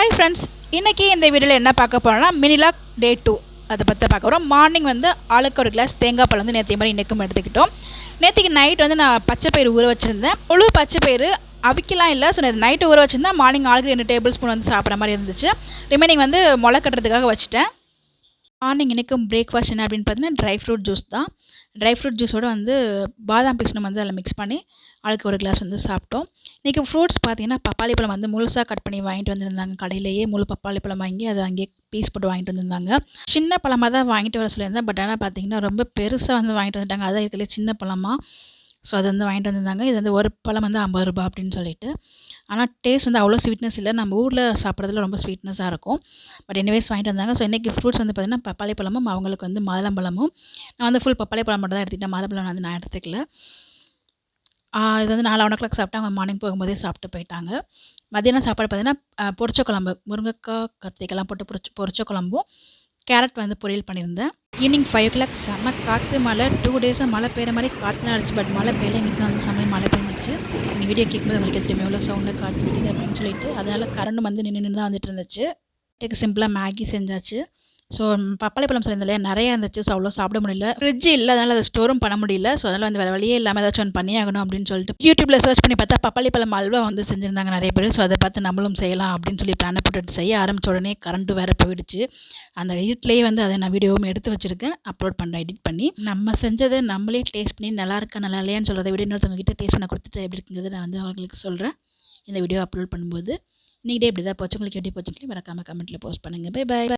Hi friends, இன்றைக்கி இந்த வீடியோவில் என்ன பார்க்க போகிறோம்னா மினிலாக் டே 2 அதை பற்றி பார்க்க போகிறோம். மார்னிங் வந்து ஆளுக்கு ஒரு கிளாஸ் தேங்காய் பால் வந்து நேற்று மாதிரி இன்றைக்கும் எடுத்துக்கிட்டோம். நேற்றுக்கு நைட் வந்து நான் பச்சை பயிறு ஊற வச்சுருந்தேன். முழு பச்சை பயிறு அவிக்கலாம் இல்லை. ஸோ நேற்று நைட்டு ஊற வச்சுருந்தேன். மார்னிங் ஆளுக்கு 2 டேபிள் ஸ்பூன் வந்து சாப்பிட்ற மாதிரி இருந்துச்சு. ரிமைனிங் வந்து முளை கட்டுறதுக்காக வச்சுட்டேன். மார்னிங் இன்றைக்கும் பிரேக்ஃபாஸ்ட் என்ன அப்படின்னு பார்த்தீங்கன்னா ட்ரை ஃப்ரூட் ஜூஸ் தான். ட்ரை ஃப்ரூட் ஜூஸோடு வந்து பாதாம் பீஸ் நம்ம வந்து அதில் மிக்ஸ் பண்ணி ஆளுக்கு ஒரு கிளாஸ் வந்து சாப்பிட்டோம். இன்றைக்கி ஃப்ரூட்ஸ் பார்த்திங்கன்னா பப்பாளி பழம் வந்து முழுசாக கட் பண்ணி வாங்கிட்டு வந்திருந்தாங்க. கடையிலேயே முழு பப்பாளி பழம் வாங்கி அதை அங்கேயே பீஸ் போட்டு வாங்கிட்டு வந்திருந்தாங்க. சின்ன பழமாக தான் வாங்கிட்டு வர சொல்லியிருந்தேன். பட் ஆனால் பார்த்திங்கன்னா ரொம்ப பெருசாக வந்து வாங்கிட்டு வந்துட்டாங்க. அதான் இதுலேயே சின்ன பழமாக. ஸோ அது வந்து வாங்கிட்டு வந்திருந்தாங்க. இது வந்து ஒரு பழம் வந்து 50 ரூபா அப்படின்னு சொல்லிட்டு. ஆனால் டேஸ்ட் வந்து அவ்வளோ ஸ்வீட்னஸ் இல்லை. நம்ம ஊரில் சாப்பிட்றதுல ரொம்ப ஸ்வீட்னஸாக இருக்கும். பட் எனிவேஸ் வாங்கிட்டு வந்தாங்க. ஸோ இன்றைக்கி ஃப்ரூட்ஸ் வந்து பார்த்திங்கன்னா பப்பாளி பழமும் அவங்களுக்கு வந்து மாதுளம்பழமும். நான் வந்து ஃபுல் பப்பாளி பழம் மட்டும் தான் எடுத்துக்கிட்டேன். மாதுளம்பழம் வந்து நான் எடுத்துக்கல. இது வந்து 11:00 சாப்பிட்டு அவங்க மார்னிங் போகும்போதே சாப்பிட்டு போயிட்டாங்க. மதியானம் சாப்பாடு பார்த்திங்கன்னா பொரிச்ச குழம்பு, முருங்கைக்காய் கத்திரிக்காய்லாம் போட்டு பொரிச்ச குழம்பும் கேரட் வந்து பொரியல் பண்ணியிருந்தேன். ஈவினிங் 5:00 செம்ம காற்று மழை. 2 டேஸாக மழை பெய்கிற மாதிரி காற்றுலாம் அடிச்சு. பட் மழை பெய்யல. இன்றைக்கி தான் வந்து சமயம் மழை பெய்ஞ்சிச்சு. நீங்கள் வீடியோ கேட்கும்போது உங்களுக்கு தெரியும் எவ்வளோ சவுண்டில் காற்று நிற்கிது அப்படின்னு சொல்லிட்டு. அதனால் கரண்ட் வந்து நின்று தான் வந்துட்டு இருந்துச்சு. வீட்டுக்கு சிம்பிளாக மேகி செஞ்சாச்சு. ஸோ பப்பாளி பழம் சொல்லியிருந்தேன் இல்லையா, நிறையா இருந்துச்சு. ஸோ அவ்வளோ சாப்பிட முடியல. ஃப்ரிட்ஜ் இல்லை, அதனால் அதை ஸ்டோரும் பண்ண முடியல. ஸோ அதனால் வந்து வேறு வழியே இல்லாமல் ஏதாச்சும் ஒன்று பண்ணி ஆகணும் அப்படின்னு சொல்லிட்டு யூடியூப்பில் சர்ச் பண்ணி பார்த்தா பப்பாளி பழம் அல்வா வந்து செஞ்சுருந்தாங்க நிறைய பேர். ஸோ அதை பார்த்து நம்மளும் செய்யலாம் அப்படின்னு சொல்லி பிளானை போட்டுட்டு செய்ய ஆரம்பித்த உடனே கரண்ட்டு வேறு போயிடுச்சு. அந்த இருட்டிலேயே வந்து அதை நான் வீடியோவும் எடுத்து வச்சுருக்கேன். அப்லோட் பண்ணுறேன் எடிட் பண்ணி. நம்ம செஞ்சதை நம்மளே டேஸ்ட் பண்ணி நல்லா இருக்கா நல்லா இல்லையான்னு சொல்கிறத விட இன்னொருத்தவங்க கிட்டே டேஸ்ட் பண்ண கொடுத்துட்டு எப்படி இருக்குங்கிறது நான் வந்து அவங்களுக்கு சொல்கிறேன் இந்த வீடியோ அப்லோட் பண்ணும்போது. இன்றைக்கி டே இப்படி தான் போச்சு. உங்களுக்கு எப்படி போச்சுன்னு மறக்காமல் கமெண்ட்டில் போஸ்ட் பண்ணுங்கள். Bye bye.